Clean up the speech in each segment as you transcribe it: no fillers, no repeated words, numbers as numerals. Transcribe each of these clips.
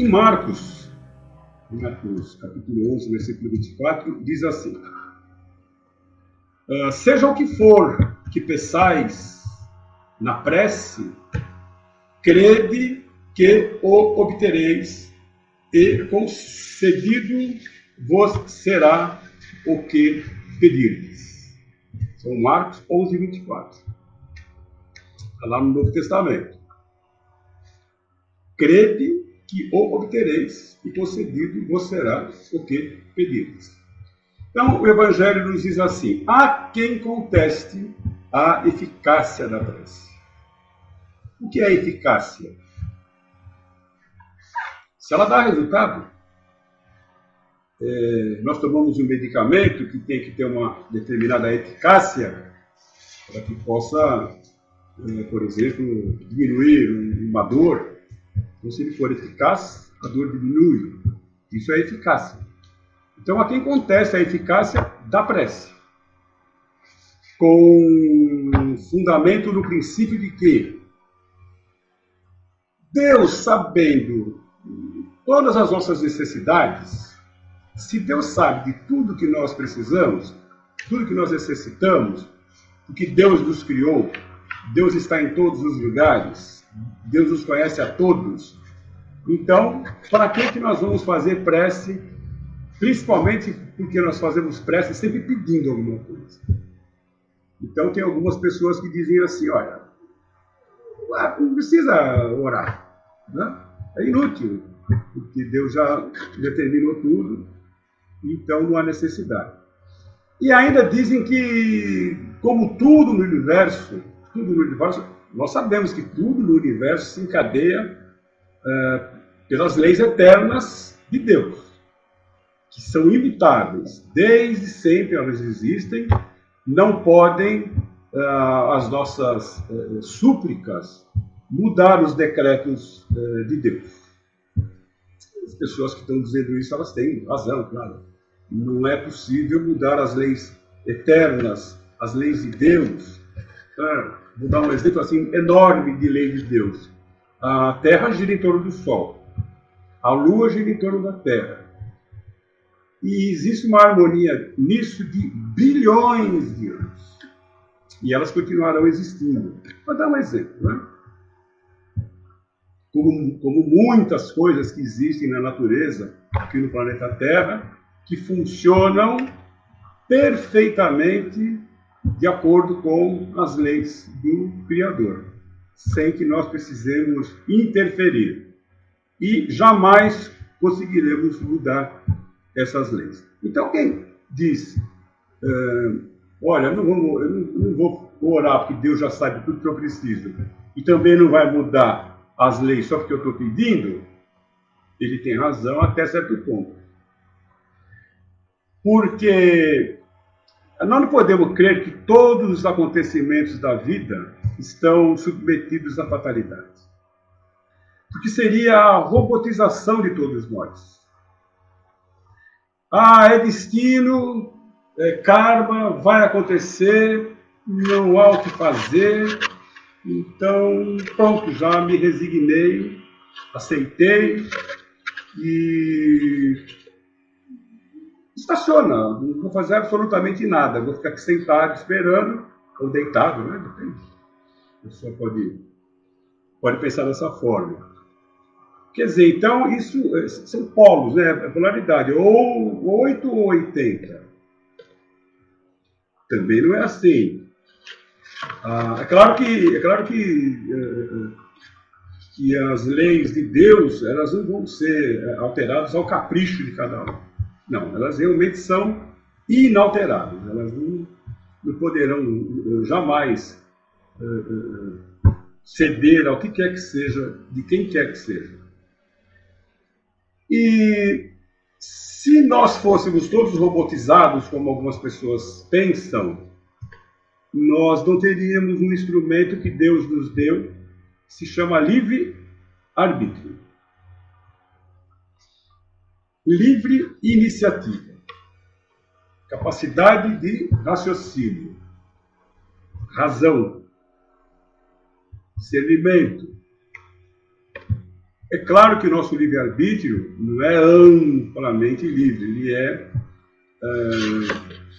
Em Marcos capítulo 11, versículo 24, diz assim: seja o que for que peçais na prece, crede que o obtereis, e concedido vos será o que pedirdes. São Marcos 11, 24. Está lá no Novo Testamento. Crede que o obtereis, e concedido vos será o que pedirdes. Então, o Evangelho nos diz assim: há quem conteste a eficácia da prece. O que é eficácia? Se ela dá resultado. Nós tomamos um medicamento que tem que ter uma determinada eficácia para que possa, por exemplo, diminuir uma dor. Então, se ele for eficaz, a dor diminui. Isso é eficácia. Então, há quem contesta a eficácia da prece, com fundamento no princípio de que Deus, sabendo todas as nossas necessidades, se Deus sabe de tudo que nós precisamos, tudo que nós necessitamos, porque Deus nos criou, Deus está em todos os lugares, Deus nos conhece a todos. Então, para que nós vamos fazer prece? Principalmente porque nós fazemos prece sempre pedindo alguma coisa. Então, tem algumas pessoas que dizem assim: olha, não precisa orar, né? É inútil, porque Deus já determinou tudo, então não há necessidade. E ainda dizem que, como tudo no universo, nós sabemos que tudo no universo se encadeia pelas leis eternas de Deus, que são imutáveis, desde sempre elas existem, não podem as nossas súplicas mudar os decretos de Deus. As pessoas que estão dizendo isso, elas têm razão, claro. Não é possível mudar as leis eternas, as leis de Deus. Vou dar um exemplo assim enorme de lei de Deus. A Terra gira em torno do Sol. A Lua gira em torno da Terra. E existe uma harmonia nisso de bilhões de anos. E elas continuarão existindo. Vou dar um exemplo, né? Como muitas coisas que existem na natureza, aqui no planeta Terra, que funcionam perfeitamente de acordo com as leis do Criador, sem que nós precisemos interferir. E jamais conseguiremos mudar essas leis. Então, quem diz, olha, eu não vou orar porque Deus já sabe tudo que eu preciso, e também não vai mudar as leis só porque eu estou pedindo, ele tem razão até certo ponto. Porque nós não podemos crer que todos os acontecimentos da vida estão submetidos à fatalidade. Porque seria a robotização de todos nós. É destino, é karma, vai acontecer, não há o que fazer. Então, pronto, já me resignei, aceitei e estaciona, não vou fazer absolutamente nada, vou ficar aqui sentado esperando, ou deitado, né? Depende. A pessoa pode pensar dessa forma. Quer dizer, então, isso são polos, né? A polaridade, ou 8 ou 80. Também não é assim. É claro que as leis de Deus, elas não vão ser alteradas ao capricho de cada um. Não, elas realmente são inalteráveis. Elas não poderão jamais ceder ao que quer que seja, de quem quer que seja. E se nós fôssemos todos robotizados, como algumas pessoas pensam, nós não teríamos um instrumento que Deus nos deu, se chama livre-arbítrio. Livre iniciativa. Capacidade de raciocínio. Razão. Discernimento. É claro que o nosso livre-arbítrio não é amplamente livre, ele é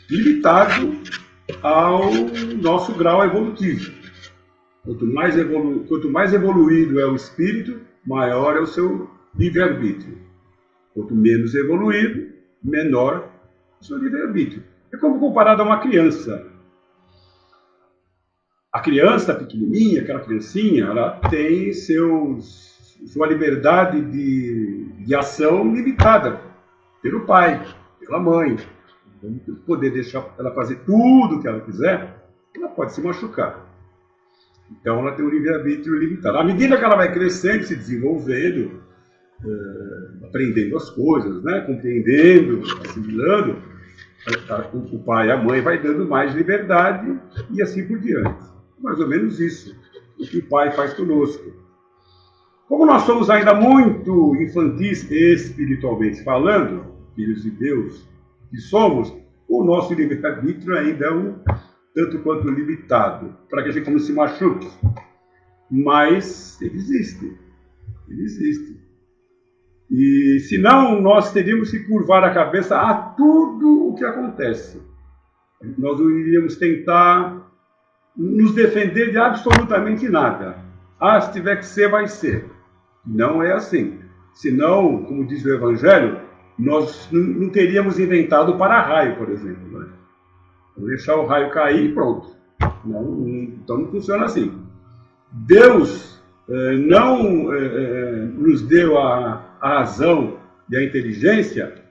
limitado ao nosso grau evolutivo. Quanto mais evoluído é o espírito, maior é o seu livre-arbítrio. Quanto menos evoluído, menor o seu livre-arbítrio. É como comparado a uma criança. A criança pequenininha, aquela criancinha, ela tem sua liberdade de ação limitada pelo pai, pela mãe. Então, poder deixar ela fazer tudo o que ela quiser, ela pode se machucar. Então, ela tem um livre-arbítrio limitado. À medida que ela vai crescendo, se desenvolvendo, aprendendo as coisas, né? Compreendendo, assimilando, o pai e a mãe vai dando mais liberdade e assim por diante. Mais ou menos isso, o que o pai faz conosco. Como nós somos ainda muito infantis espiritualmente falando, filhos de Deus que somos, o nosso livre-arbítrio ainda é um tanto quanto limitado, para que a gente não se machuque. Mas ele existe. Ele existe. E senão nós teríamos que curvar a cabeça a tudo o que acontece. Nós não iríamos tentar nos defender de absolutamente nada. Ah, se tiver que ser, vai ser. Não é assim. Senão, como diz o Evangelho, nós não teríamos inventado o para-raio, por exemplo. Né? Deixar o raio cair e pronto. Então não funciona assim. Deus não nos deu a razão e a inteligência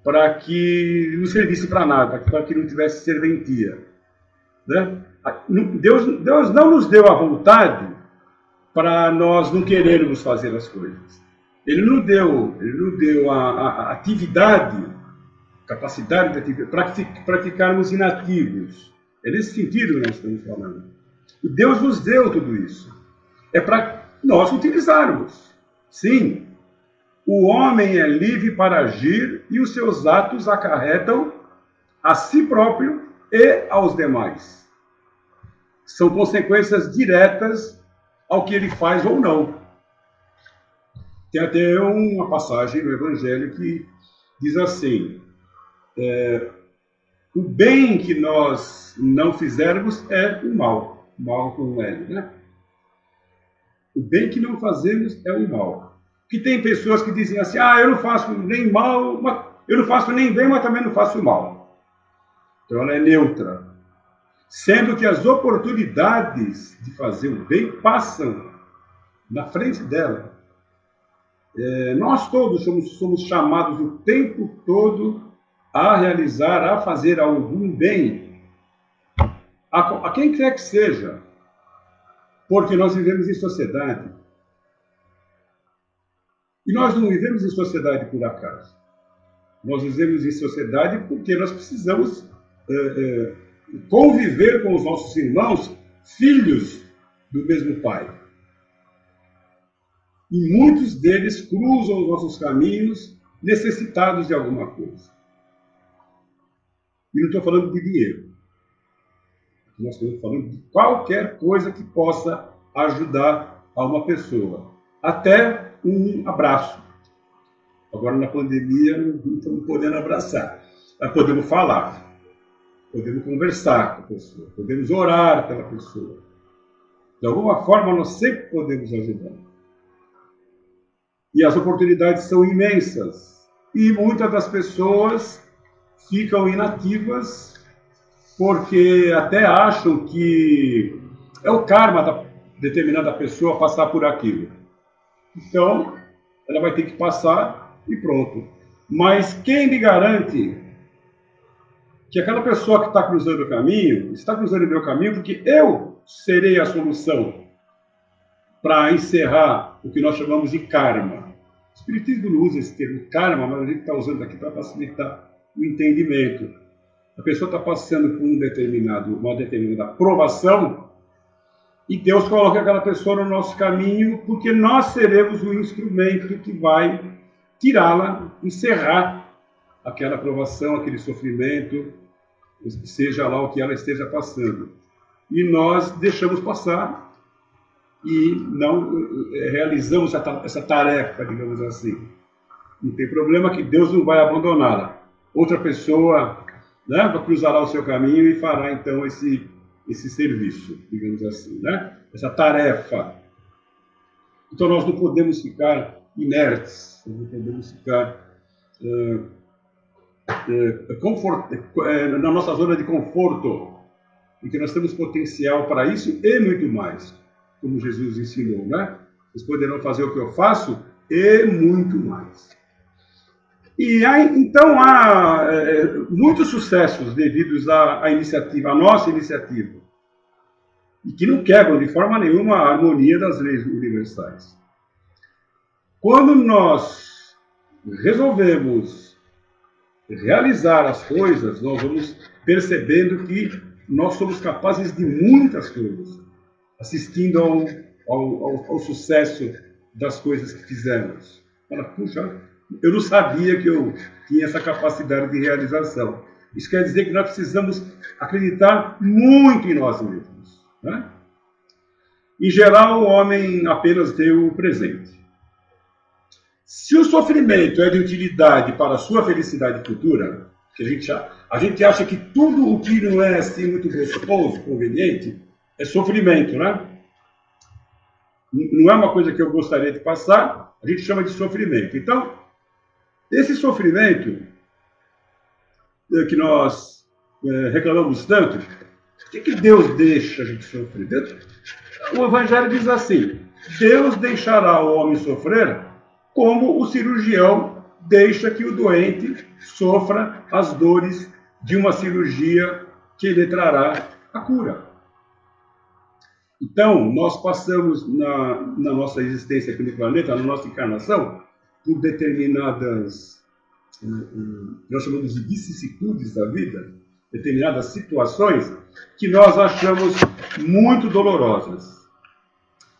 para que não servisse para nada, para que não tivesse serventia. Né? Deus não nos deu a vontade para nós não querermos fazer as coisas. Ele nos deu a atividade, capacidade de atividade, para ficarmos inativos. É nesse sentido que nós estamos falando. E Deus nos deu tudo isso. É para nós utilizarmos. Sim, o homem é livre para agir e os seus atos acarretam a si próprio e aos demais. São consequências diretas ao que ele faz ou não. Tem até uma passagem no Evangelho que diz assim: o bem que nós não fizermos é o mal. Mal com um L, né? O bem que não fazemos é o mal. Que tem pessoas que dizem assim: eu não faço nem mal, eu não faço nem bem, mas também não faço mal. Então ela é neutra. Sendo que as oportunidades de fazer o bem passam na frente dela. Nós todos somos chamados o tempo todo a realizar, a fazer algum bem, a quem quer que seja, porque nós vivemos em sociedade. E nós não vivemos em sociedade por acaso. Nós vivemos em sociedade porque nós precisamos conviver com os nossos irmãos, filhos do mesmo pai. E muitos deles cruzam os nossos caminhos necessitados de alguma coisa. E não estou falando de dinheiro. Nós estamos falando de qualquer coisa que possa ajudar a uma pessoa. Até um abraço. Agora, na pandemia, não estamos podendo abraçar. Mas podemos falar. Podemos conversar com a pessoa. Podemos orar pela pessoa. De alguma forma, nós sempre podemos ajudar. E as oportunidades são imensas. E muitas das pessoas ficam inativas porque até acham que é o karma da determinada pessoa passar por aquilo. Então, ela vai ter que passar e pronto. Mas quem me garante que aquela pessoa que está cruzando o caminho, está cruzando o meu caminho porque eu serei a solução para encerrar o que nós chamamos de karma. O Espiritismo não usa esse termo karma, mas a gente está usando aqui para facilitar o entendimento. A pessoa está passando por uma determinada provação e Deus coloca aquela pessoa no nosso caminho porque nós seremos o instrumento que vai tirá-la, encerrar aquela provação, aquele sofrimento, seja lá o que ela esteja passando. E nós deixamos passar e não realizamos essa tarefa, digamos assim. Não tem problema que Deus não vai abandoná-la. Outra pessoa, né, cruzará o seu caminho e fará então esse serviço, digamos assim, né? Essa tarefa. Então nós não podemos ficar inertes, não podemos ficar na nossa zona de conforto, em que nós temos potencial para isso e muito mais, como Jesus ensinou, né? Vocês poderão fazer o que eu faço e muito mais. E então há muitos sucessos devidos à iniciativa, à nossa iniciativa, e que não quebram de forma nenhuma a harmonia das leis universais. Quando nós resolvemos realizar as coisas, nós vamos percebendo que nós somos capazes de muitas coisas, assistindo ao sucesso das coisas que fizemos. Fala, puxa, eu não sabia que eu tinha essa capacidade de realização. Isso quer dizer que nós precisamos acreditar muito em nós mesmos, né? Em geral, o homem apenas vê o presente. Se o sofrimento é de utilidade para a sua felicidade futura, que a gente acha que tudo o que não é assim muito gostoso, conveniente, é sofrimento, né? Não é uma coisa que eu gostaria de passar, a gente chama de sofrimento. Então, esse sofrimento que nós reclamamos tanto, por que Deus deixa a gente sofrer? O Evangelho diz assim: Deus deixará o homem sofrer como o cirurgião deixa que o doente sofra as dores de uma cirurgia que lhe trará a cura. Então, nós passamos na nossa existência aqui no planeta, na nossa encarnação, por determinadas, nós chamamos de vicissitudes da vida, determinadas situações que nós achamos muito dolorosas.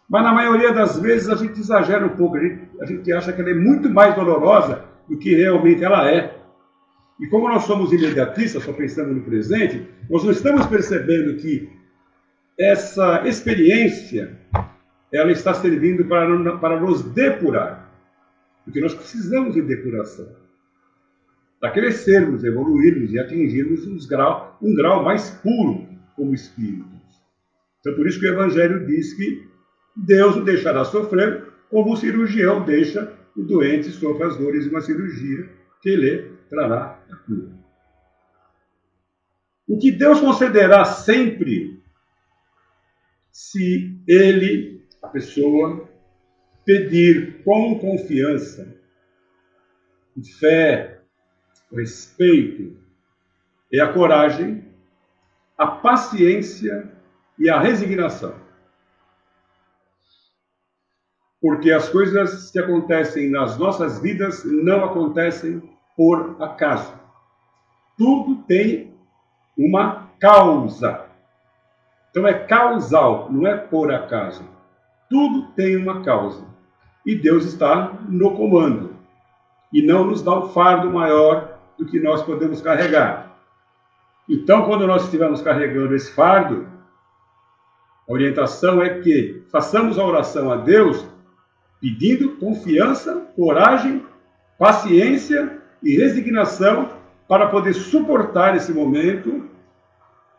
Mas na maioria das vezes a gente exagera um pouco, a gente acha que ela é muito mais dolorosa do que realmente ela é. E como nós somos imediatistas, só pensando no presente, nós não estamos percebendo que essa experiência ela está servindo para nos depurar. Porque nós precisamos de depuração. Para crescermos, evoluirmos e atingirmos um grau mais puro como espíritos. Então por isso que o Evangelho diz que Deus o deixará sofrer, como o cirurgião deixa o doente sofrer as dores de uma cirurgia que lhe trará a cura. O que Deus concederá sempre, se ele, a pessoa, pedir com confiança, com fé, com respeito, é a coragem, a paciência e a resignação. Porque as coisas que acontecem nas nossas vidas não acontecem por acaso. Tudo tem uma causa. Então é causal, não é por acaso. Tudo tem uma causa. E Deus está no comando. E não nos dá um fardo maior do que nós podemos carregar. Então, quando nós estivermos carregando esse fardo, a orientação é que façamos a oração a Deus pedindo confiança, coragem, paciência e resignação para poder suportar esse momento,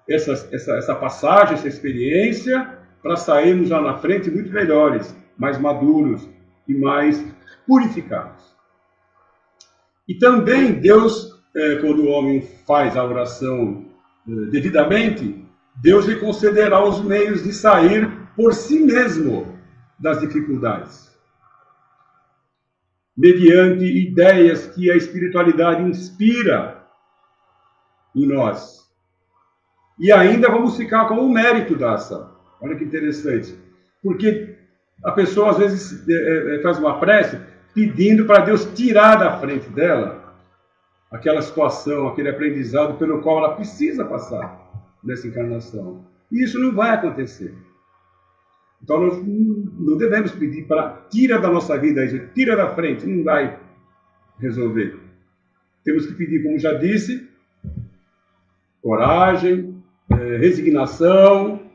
essa passagem, essa experiência, para sairmos lá na frente muito melhores, mais maduros e mais purificados. E também Deus, quando o homem faz a oração devidamente, Deus lhe concederá os meios de sair por si mesmo das dificuldades, mediante ideias que a espiritualidade inspira em nós. E ainda vamos ficar com o mérito da ação. Olha que interessante. Porque a pessoa às vezes faz uma prece pedindo para Deus tirar da frente dela aquela situação, aquele aprendizado pelo qual ela precisa passar nessa encarnação. E isso não vai acontecer. Então nós não devemos pedir para tira da nossa vida, tira da frente, não vai resolver. Temos que pedir, como já disse, coragem, resignação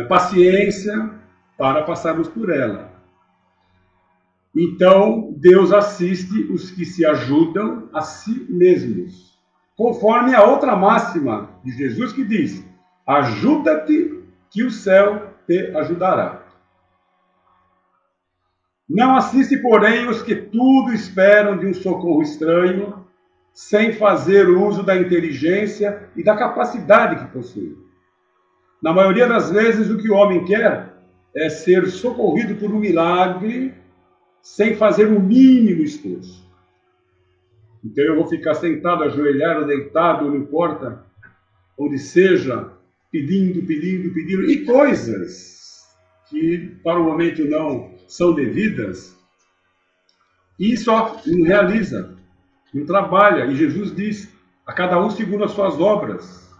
paciência para passarmos por ela. Então, Deus assiste os que se ajudam a si mesmos, conforme a outra máxima de Jesus que diz: ajuda-te que o céu te ajudará. Não assiste, porém, os que tudo esperam de um socorro estranho, sem fazer uso da inteligência e da capacidade que possui. Na maioria das vezes, o que o homem quer é ser socorrido por um milagre, sem fazer o mínimo esforço. Então eu vou ficar sentado, ajoelhado, deitado, não importa onde seja, pedindo, e coisas que para o momento não são devidas, e só não realiza, não trabalha. E Jesus diz: a cada um segundo as suas obras,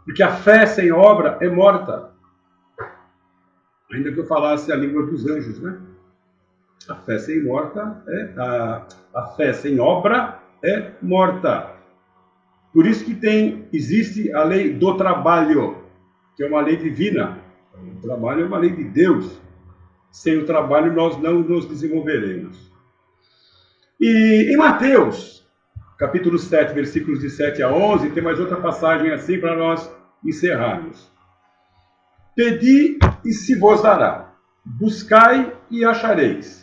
porque a fé sem obra é morta. Ainda que eu falasse a língua dos anjos, né? A fé sem morta a fé sem obra é morta. Por isso que existe a lei do trabalho, que é uma lei divina. O trabalho é uma lei de Deus. Sem o trabalho nós não nos desenvolveremos. E em Mateus, capítulo 7, versículos de 7 a 11, tem mais outra passagem assim para nós encerrarmos. Pedi e se vos dará. Buscai e achareis.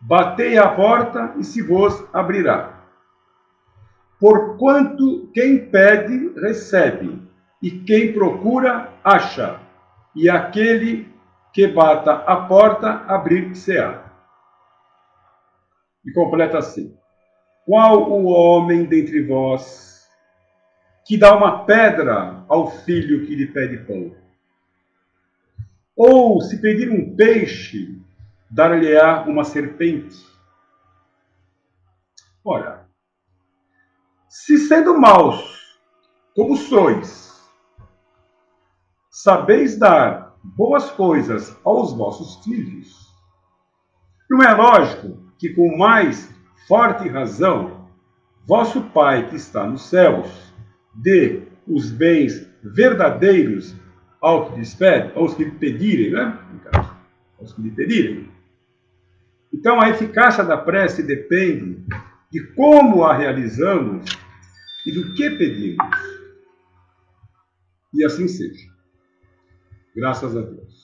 Batei à porta e se vos abrirá. Porquanto quem pede, recebe, e quem procura, acha, e aquele que bata a porta, abrir-se-á. E completa assim: qual o homem dentre vós que dá uma pedra ao filho que lhe pede pão? Ou, se pedir um peixe, dar-lhe-á uma serpente? Ora, se sendo maus, como sois, sabeis dar boas coisas aos vossos filhos, não é lógico que com mais forte razão vosso Pai que está nos céus dê os bens verdadeiros aos que lhe pedirem, né? Aos que lhe pedirem. Então a eficácia da prece depende de como a realizamos e do que pedimos. E assim seja. Graças a Deus.